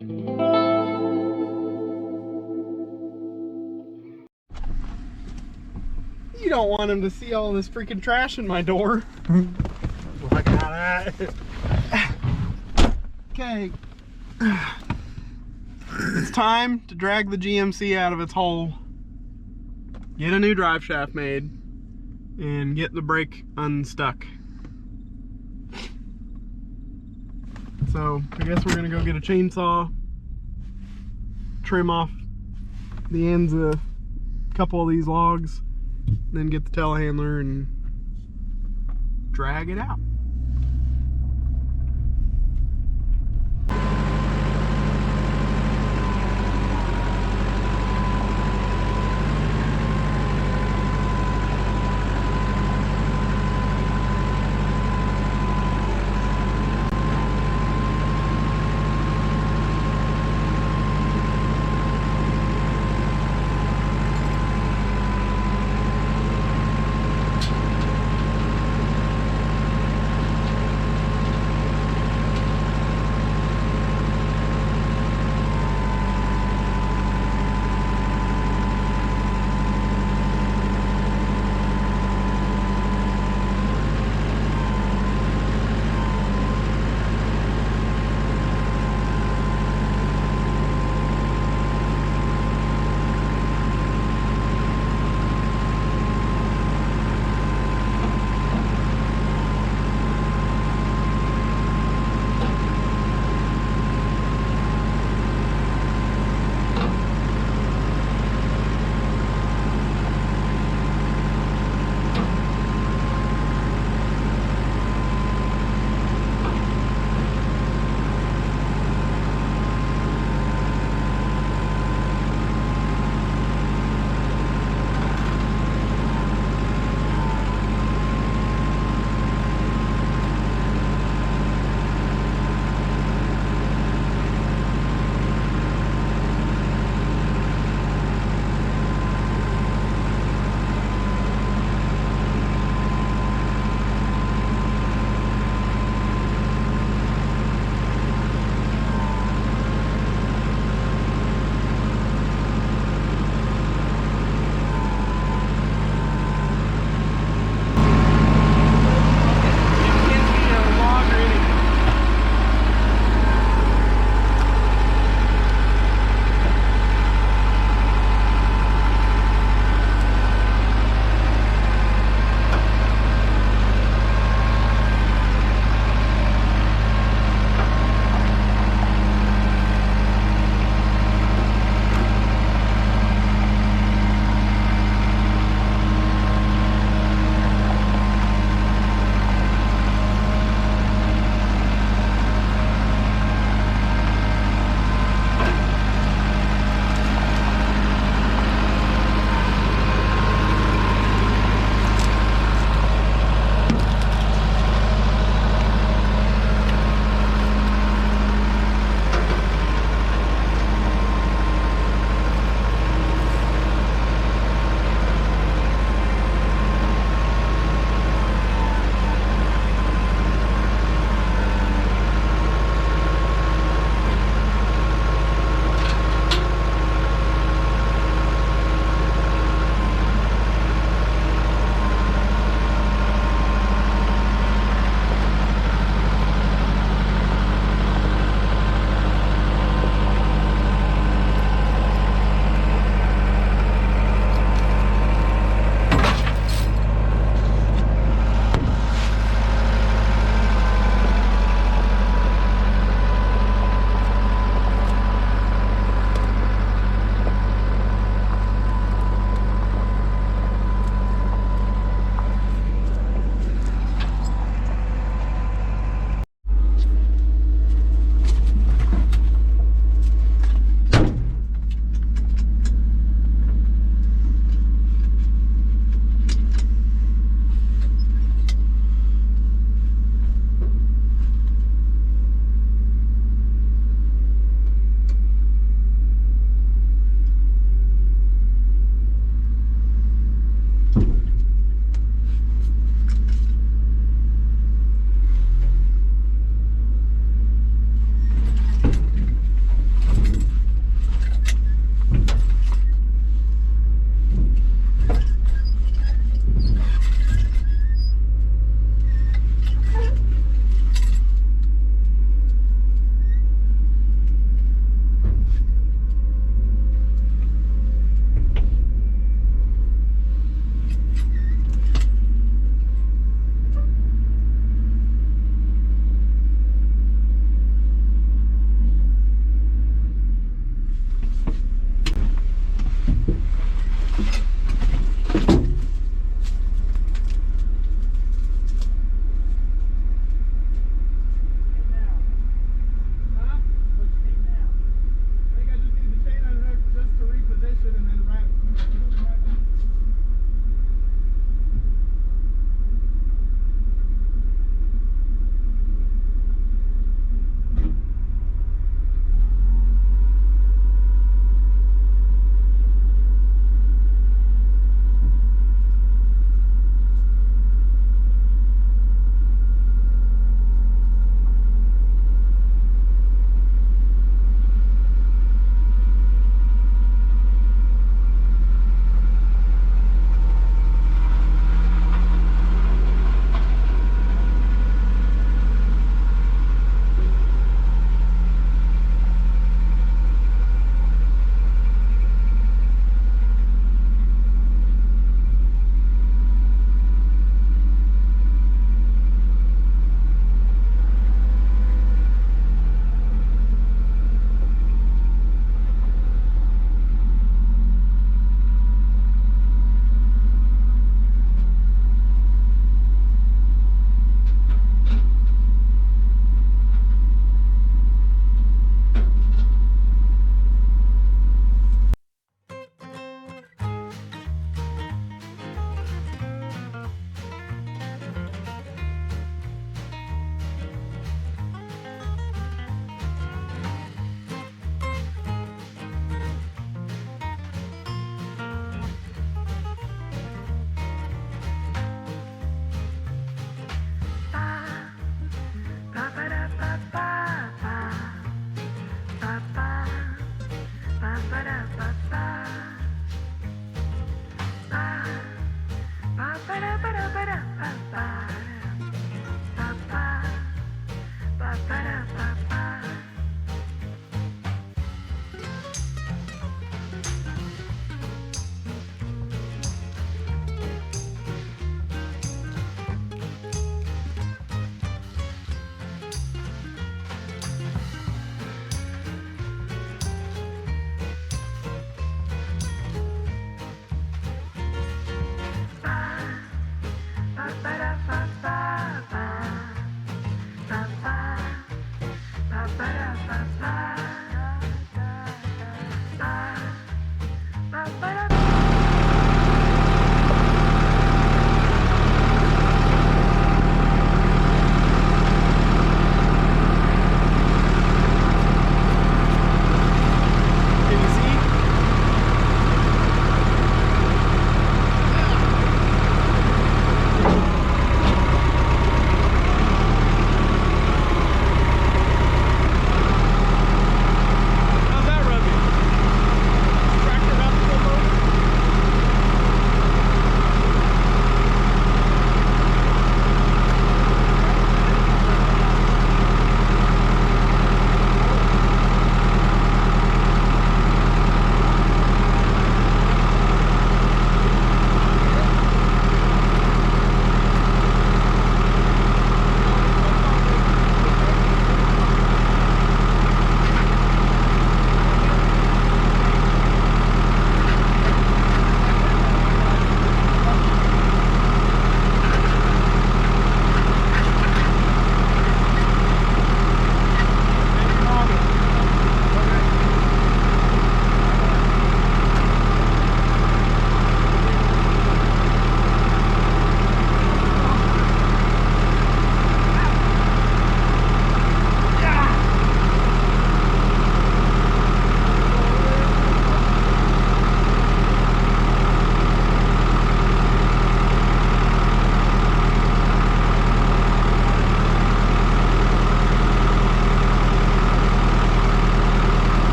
You don't want him to see all this freaking trash in my door. Look at that. Okay. It's time to drag the GMC out of its hole, get a new drive shaft made, and get the brake unstuck. So I guess we're gonna go get a chainsaw, trim off the ends of a couple of these logs, then get the telehandler and drag it out.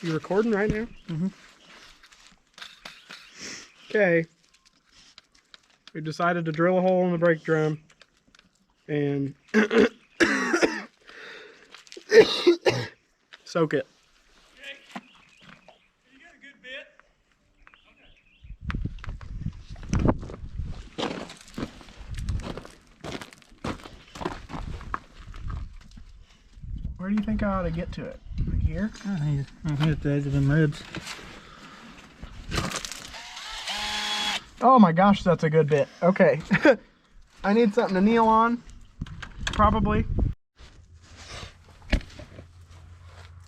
You recording right now? Mm-hmm. Okay. We decided to drill a hole in the brake drum and soak it. Where do you think I ought to get to it? Like here? I'm at the edge of them ribs. Oh my gosh, that's a good bit. Okay. I need something to kneel on, probably.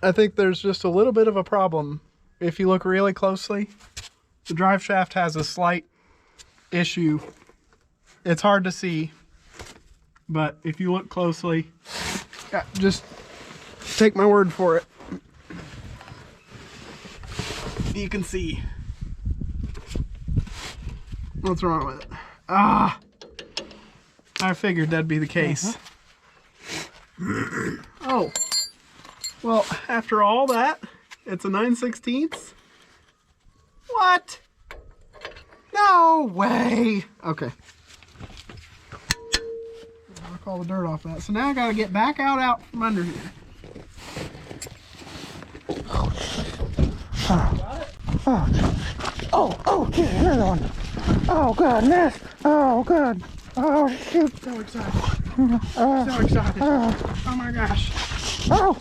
I think there's just a little bit of a problem. If you look really closely, the drive shaft has a slight issue. It's hard to see, but if you look closely, just take my word for it. You can see. What's wrong with it? Ah! I figured that'd be the case. Oh, well, after all that, it's a 9/16. What? No way. Okay. Knock all the dirt off that. So now I gotta get back out from under here. Oh, get another one. Oh, goodness. Oh, God. Oh, shoot. So excited. So excited. Oh my gosh. Oh.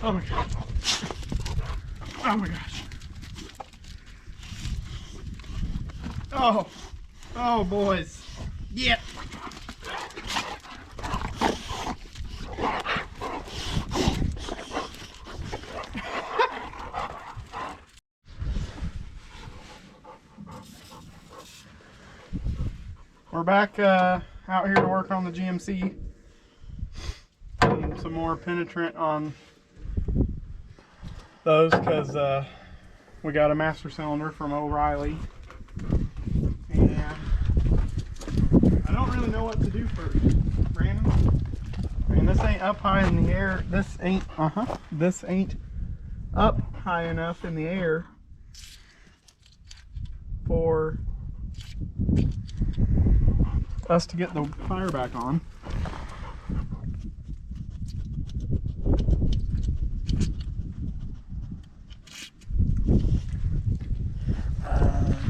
Oh my gosh. Oh my gosh. Oh boys. Yeah. We're back out here to work on the GMC. Putting some more penetrant on those because we got a master cylinder from O'Reilly. And I don't really know what to do first, Brandon. I mean, this ain't up high in the air. This ain't up high enough in the air for us to get the fire back on.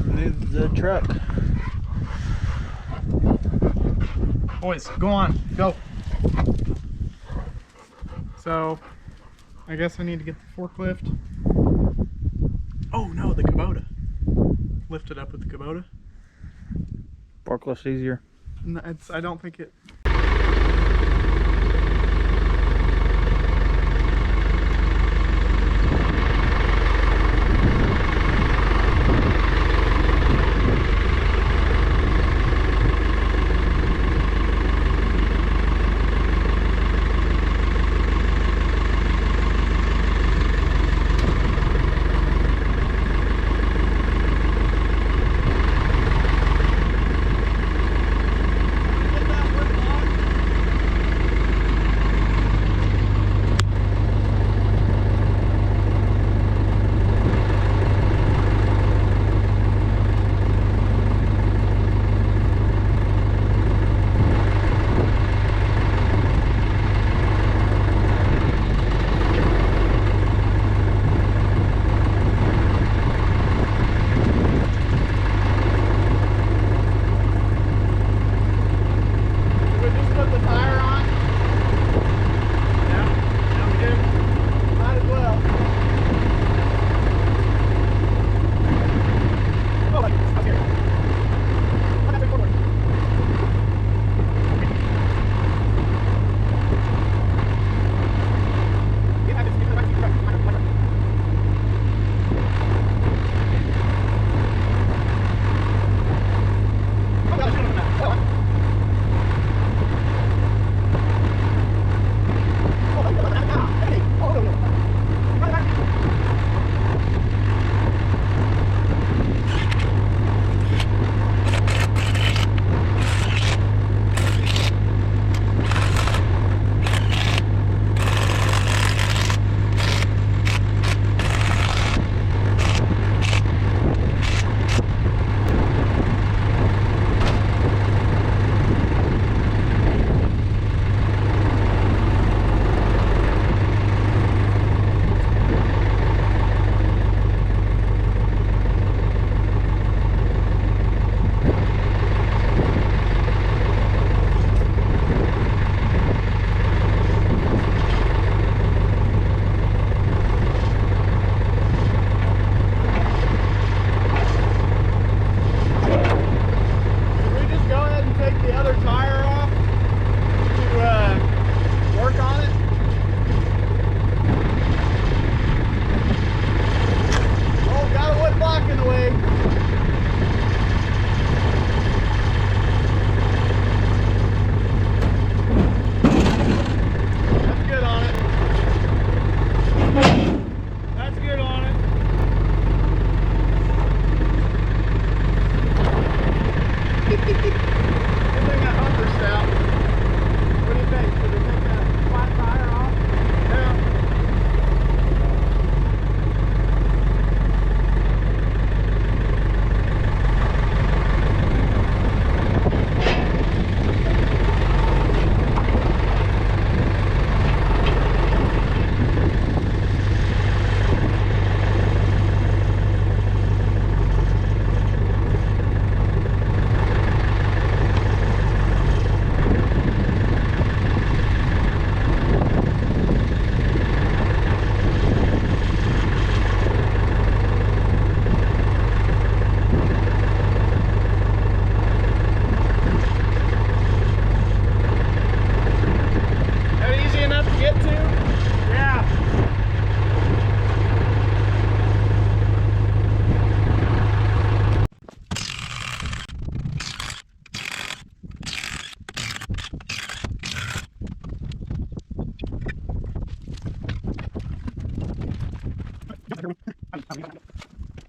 Move the truck. Boys, go on, go. So, I guess I need to get the forklift. Oh no, the Kubota. Lift it up with the Kubota. Forklift's easier. No, I don't think it. Get that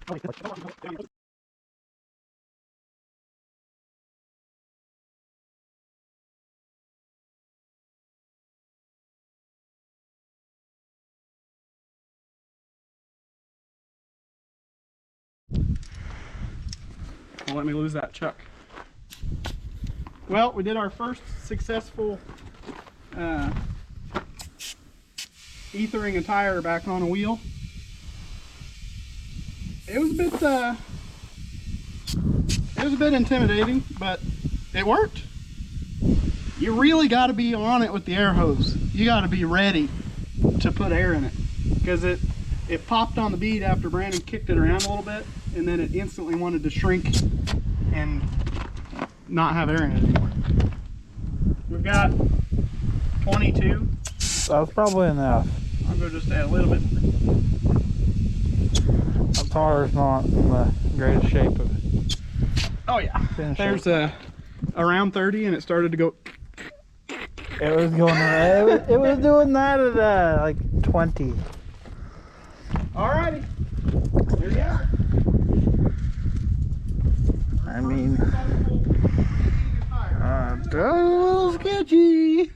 Don't let me lose that chuck. Well, we did our first successful ethering a tire back on a wheel. It was a bit intimidating, but it worked. You really got to be on it with the air hose. You got to be ready to put air in it, because it popped on the bead after Brandon kicked it around a little bit, and then it instantly wanted to shrink and not have air in it anymore. We've got 22. That's probably enough. I'll go just add a little bit. The car's not in the greatest shape of it. Oh yeah. There's around 30, and it started to go. It was going. It was doing that at like 20. Alrighty. Here you are. I mean, a little sketchy.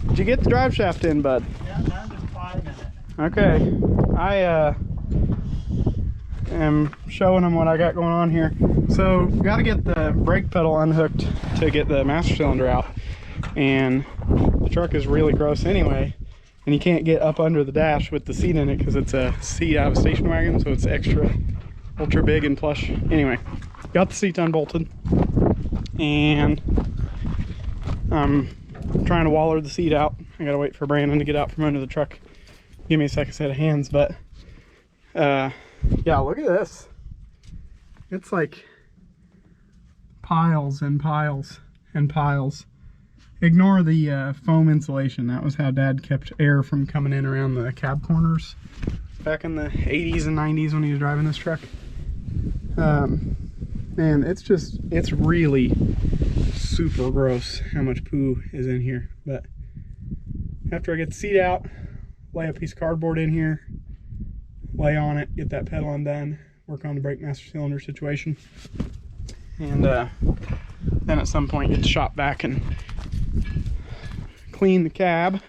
Did you get the drive shaft in, bud? Yeah, I'm just 5 minutes. Okay. I am showing them what I got going on here. So, got to get the brake pedal unhooked to get the master cylinder out. And the truck is really gross anyway. And you can't get up under the dash with the seat in it because it's a seat out of a station wagon, so it's ultra big and plush. Anyway, got the seat unbolted. And I'm trying to waller the seat out. I gotta wait for Brandon to get out from under the truck. Give me a second set of hands, but yeah, look at this. It's like piles and piles and piles. Ignore the foam insulation. That was how Dad kept air from coming in around the cab corners back in the 80s and 90s when he was driving this truck. Man, it's really super gross how much poo is in here. But after I get the seat out, lay a piece of cardboard in here, lay on it, get that pedal undone, work on the brake master cylinder situation, and then at some point get the shop back and clean the cab.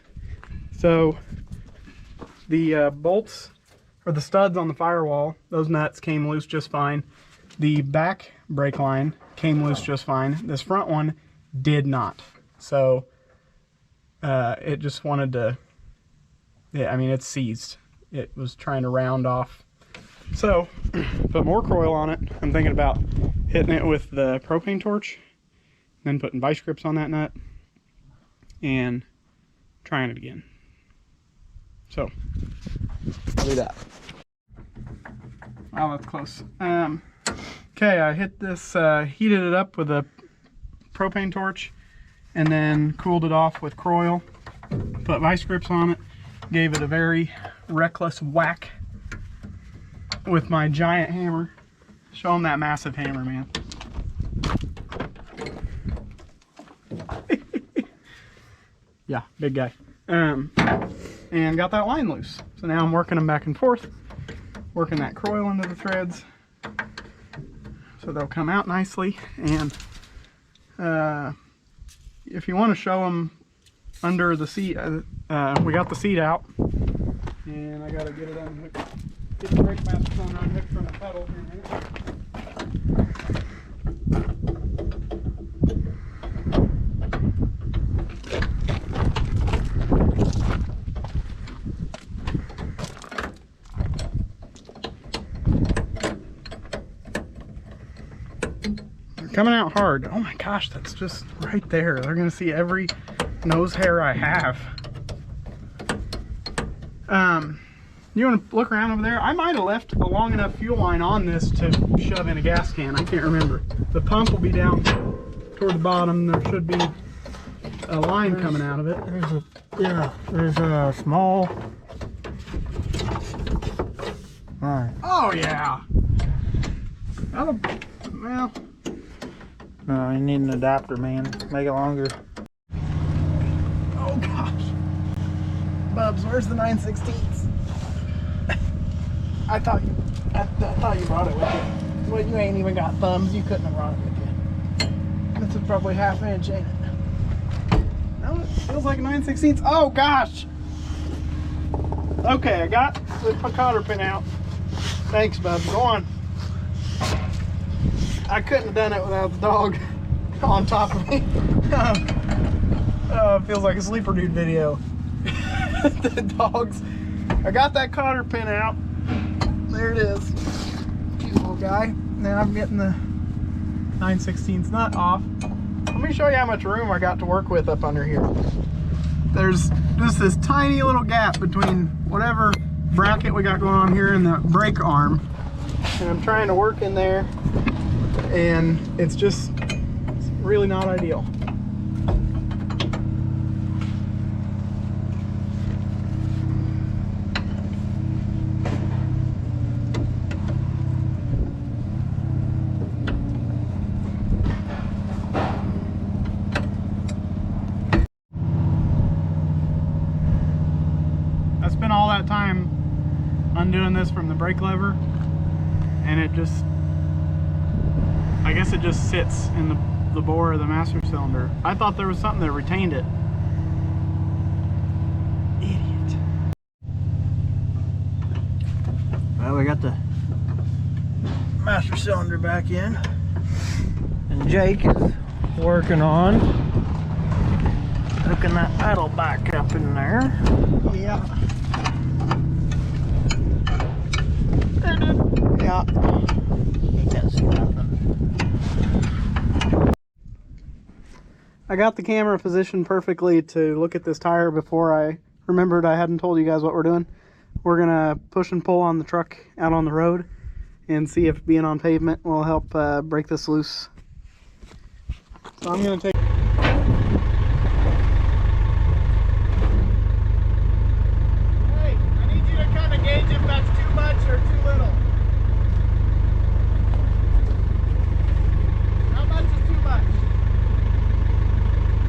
So the bolts or the studs on the firewall, those nuts came loose just fine. The back brake line came loose just fine. This front one did not. So it just wanted to, yeah, I mean, it's seized. It was trying to round off. So put more coil on it. I'm thinking about hitting it with the propane torch, then putting vice grips on that nut and trying it again. So I'll do that. Wow, that's close. Okay, I hit this, heated it up with a propane torch and then cooled it off with Croil. Put vice grips on it, gave it a very reckless whack with my giant hammer. Show them that massive hammer, man. Yeah, big guy. And got that line loose. So now I'm working them back and forth, working that Croil into the threads so they'll come out nicely. And if you want to show them under the seat, we got the seat out, and I got to get it unhooked. Get the brake master cylinder unhooked from the pedal here in a minute. coming out hard. Oh my gosh, that's just right there. They're gonna see every nose hair I have. You want to look around over there? I might have left a long enough fuel line on this to shove in a gas can. I can't remember. The pump will be down toward the bottom. There should be a line coming out of it. There's a small. All right. Oh yeah. That'll, well. No, you need an adapter, man. Make it longer. Oh gosh. Bubs, where's the 9/16? I thought you brought it with you. Well, you ain't even got thumbs. You couldn't have brought it with you. This is probably 1/2 inch, ain't it? No, it feels like a 9/16. Oh gosh. Okay, I got the cotter pin out. Thanks, Bubs. Go on. I couldn't have done it without the dog on top of me. It feels like a sleeper dude video. The dogs. I got that cotter pin out. There it is. Cute little guy. Now I'm getting the 9/16 nut off. Let me show you how much room I got to work with up under here. There's just this tiny little gap between whatever bracket we got going on here and the brake arm. And I'm trying to work in there, and it's really not ideal. I spent all that time undoing this from the brake lever, and it just, I guess it just sits in the bore of the master cylinder. I thought there was something that retained it. Idiot. Well, we got the master cylinder back in, and Jake is working on hooking that idle back up in there. Yeah. There it is. Yeah. He can't see nothing. I got the camera positioned perfectly to look at this tire before I remembered I hadn't told you guys what we're doing. We're gonna push and pull on the truck out on the road and see if being on pavement will help break this loose. So I'm gonna take. Hey, I need you to kind of gauge if that's too much or too little. How much is too much?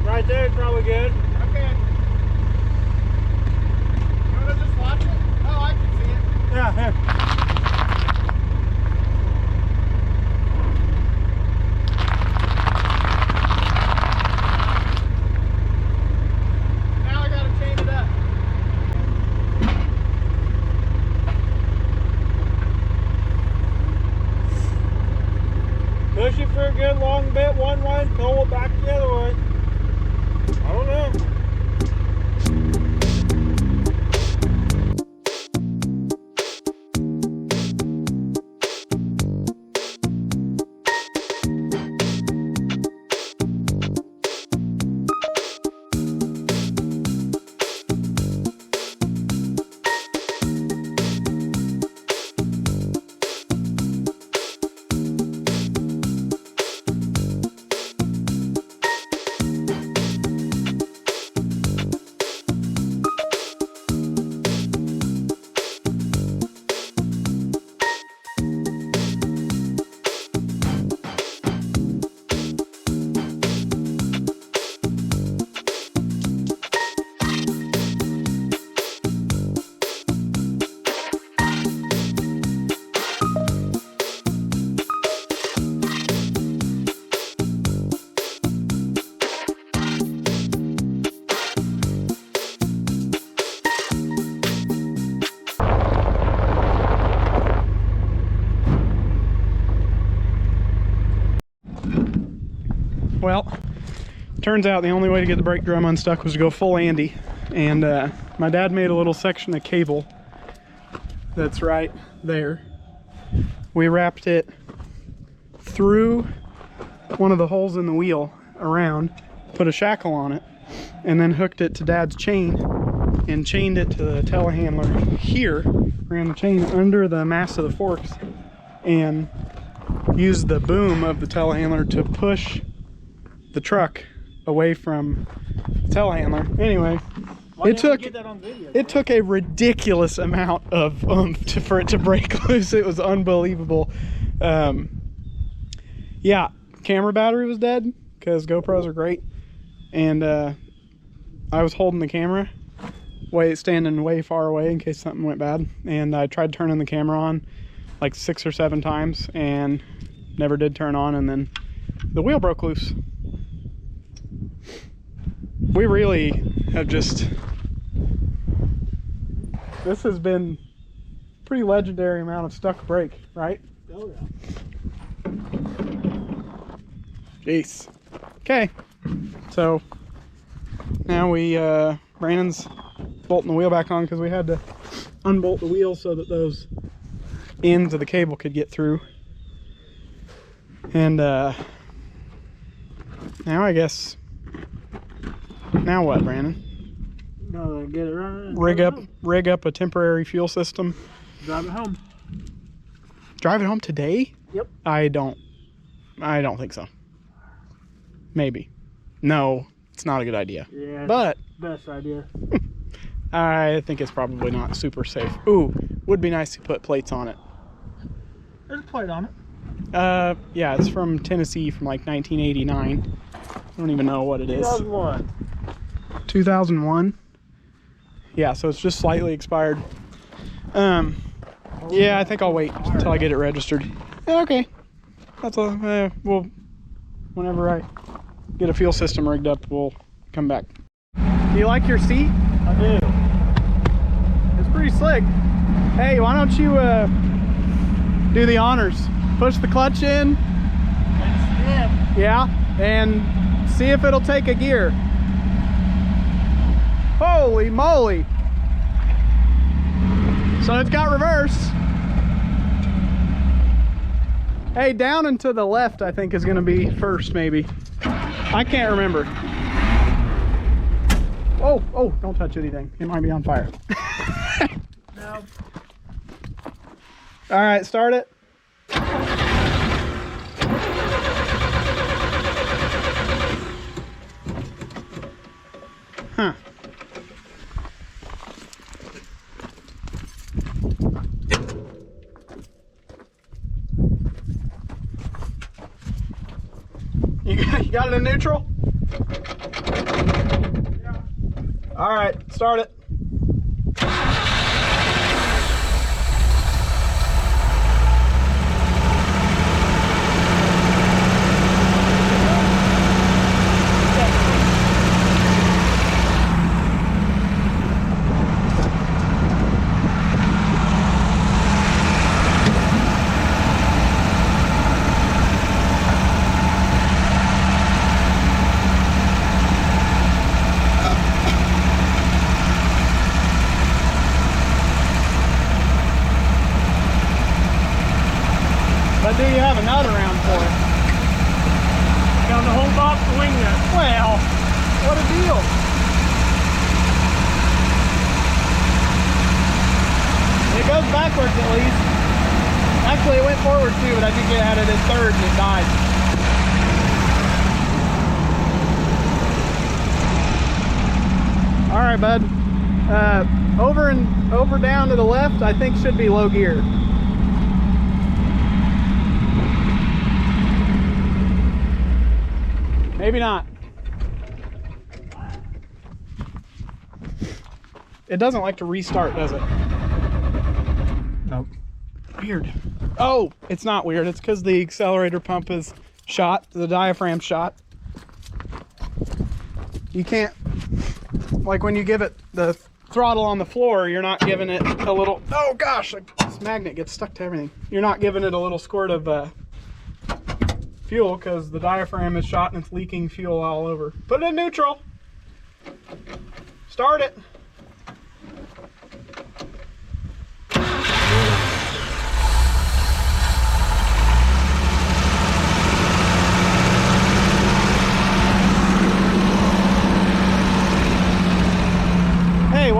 Right there is probably good. Okay. You want to just watch it? Oh, I can see it. Yeah, here. Now I gotta chain it up. Push it for a good long bit one way, pull it back the other way. I don't know. Well, turns out the only way to get the brake drum unstuck was to go full Andy, and my dad made a little section of cable that's right there. We wrapped it through one of the holes in the wheel around, put a shackle on it, and then hooked it to Dad's chain and chained it to the telehandler here. Ran the chain under the mass of the forks and used the boom of the telehandler to push the truck away from the telehandler. Anyway, it took a ridiculous amount of for it to break loose. It was unbelievable. Yeah, camera battery was dead because GoPros are great, and I was holding the camera standing way far away in case something went bad, and I tried turning the camera on like 6 or 7 times and never did turn on, and then the wheel broke loose. We really have just, this has been a pretty legendary amount of stuck brake, right? Oh yeah. Jeez. Okay, so now Brandon's bolting the wheel back on because we had to unbolt the wheel so that those ends of the cable could get through. And now I guess, now what, Brandon? No, get it running. Rig up a temporary fuel system. Drive it home. Drive it home today? Yep. I don't think so. Maybe. No, it's not a good idea. Yeah. But Best idea. I think it's probably not super safe. Ooh, would be nice to put plates on it. There's a plate on it. Yeah, it's from Tennessee from like 1989. I don't even know what it is. 2001. 2001? Yeah, so it's just slightly expired. Yeah, I think I'll wait until I get it registered. Yeah, okay. That's all. Well, whenever I get a fuel system rigged up, we'll come back. Do you like your seat? I do. It's pretty slick. Hey, why don't you do the honors? Push the clutch in. Yeah, and see if it'll take a gear. Holy moly. So it's got reverse. Hey, down and to the left I think is gonna be first maybe. I can't remember. Oh, don't touch anything. It might be on fire. No. All right, start it. Huh. You got it in neutral? Yeah. All right, start it. But do you have a nut around for it? Got the whole box to wing nut. Well, what a deal. It goes backwards at least. Actually, it went forward too, but I think it had it in third and it died. All right, bud. Over down to the left, I think should be low gear. Maybe not. It doesn't like to restart, does it? Nope. Weird. Oh, it's not weird. It's because the accelerator pump is shot, the diaphragm shot. You can't, like when you give it the throttle on the floor, you're not giving it a little, oh gosh, like this magnet gets stuck to everything. You're not giving it a little squirt of fuel because the diaphragm is shot and it's leaking fuel all over. Put it in neutral. Start it.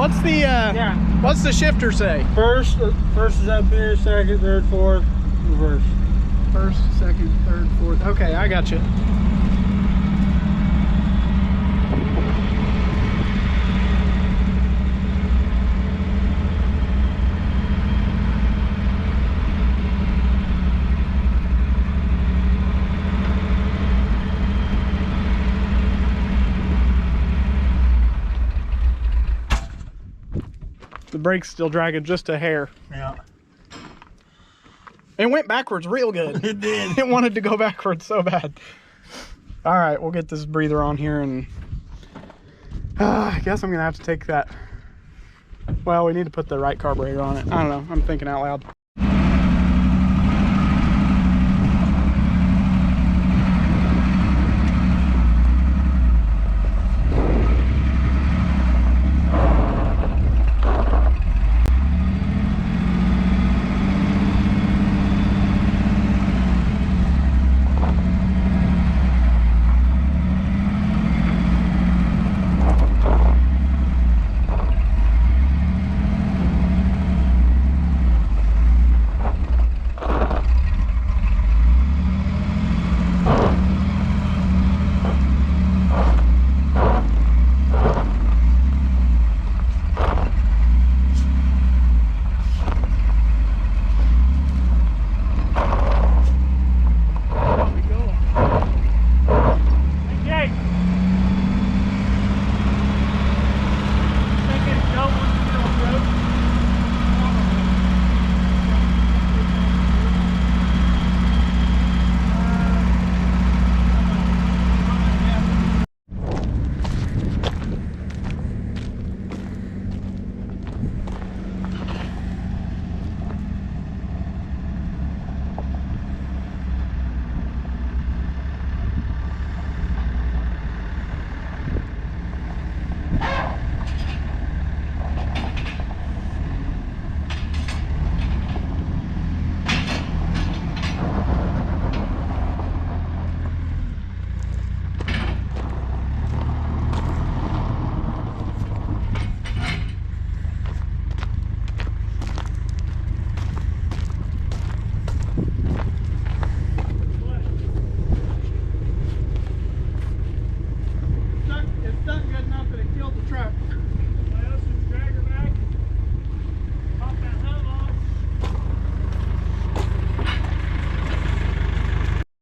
What's the shifter say? First is up here, second, third, fourth, reverse. First, second, third, fourth. Okay, I got you. The brake's still dragging just a hair. Yeah. It went backwards real good. It did. It wanted to go backwards so bad. All right, we'll get this breather on here, and I guess I'm gonna have to take that. Well, we need to put the right carburetor on it. I don't know, I'm thinking out loud.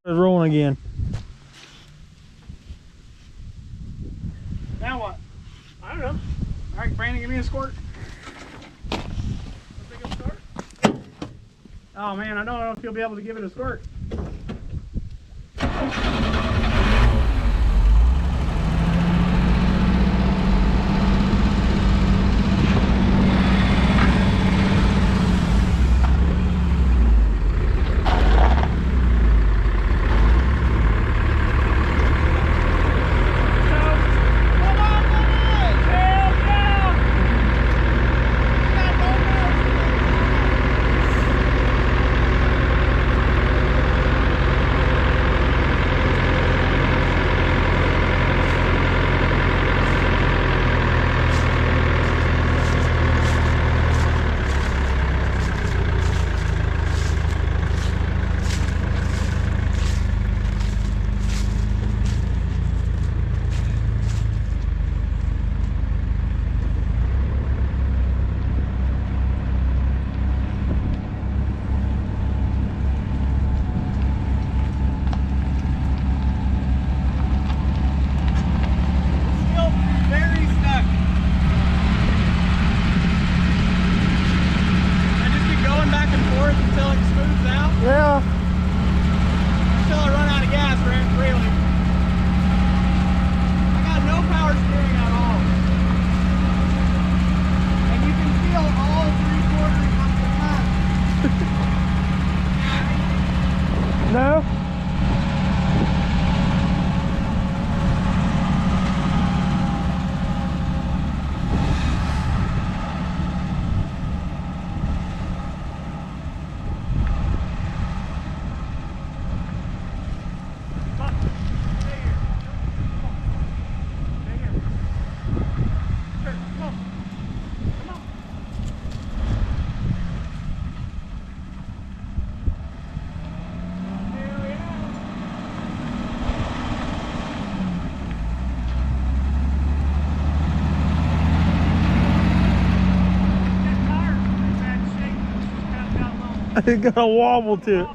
It's rolling again. Now what? I don't know. All right, Brandon, give me a squirt. Oh man, I don't know if you'll be able to give it a squirt. It's got a wobble to it.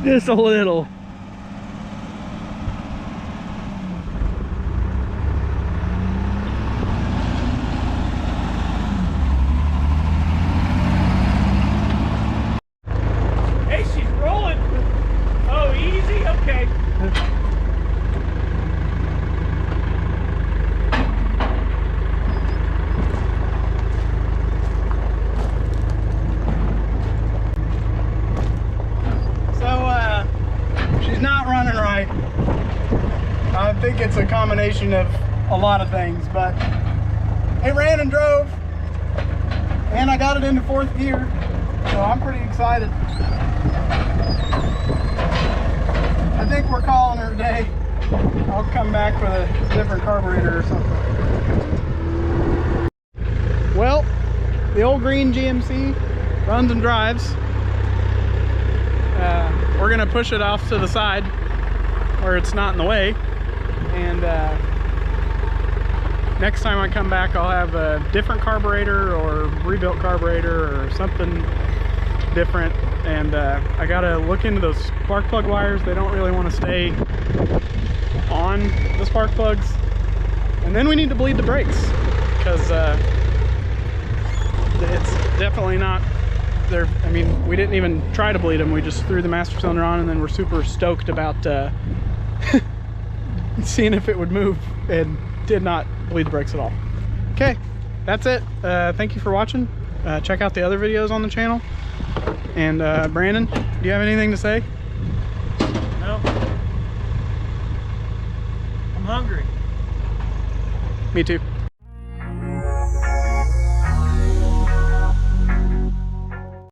Just a little. Hey, she's rolling. Oh, easy? Okay. She's not running right. I think it's a combination of a lot of things, but it ran and drove, and I got it into 4th gear, so I'm pretty excited. I think we're calling her a day. I'll come back with a different carburetor or something. Well, the old green GMC runs and drives. We're gonna push it off to the side where it's not in the way, and next time I come back I'll have a different carburetor or rebuilt carburetor or something different. And I gotta look into those spark plug wires. They don't really want to stay on the spark plugs, and then we need to bleed the brakes because it's definitely not there. I mean, we didn't even try to bleed them. We just threw the master cylinder on, and then we're super stoked about seeing if it would move, and did not bleed the brakes at all. Okay, that's it. Thank you for watching. Check out the other videos on the channel. And Brandon, do you have anything to say? No. I'm hungry. Me too.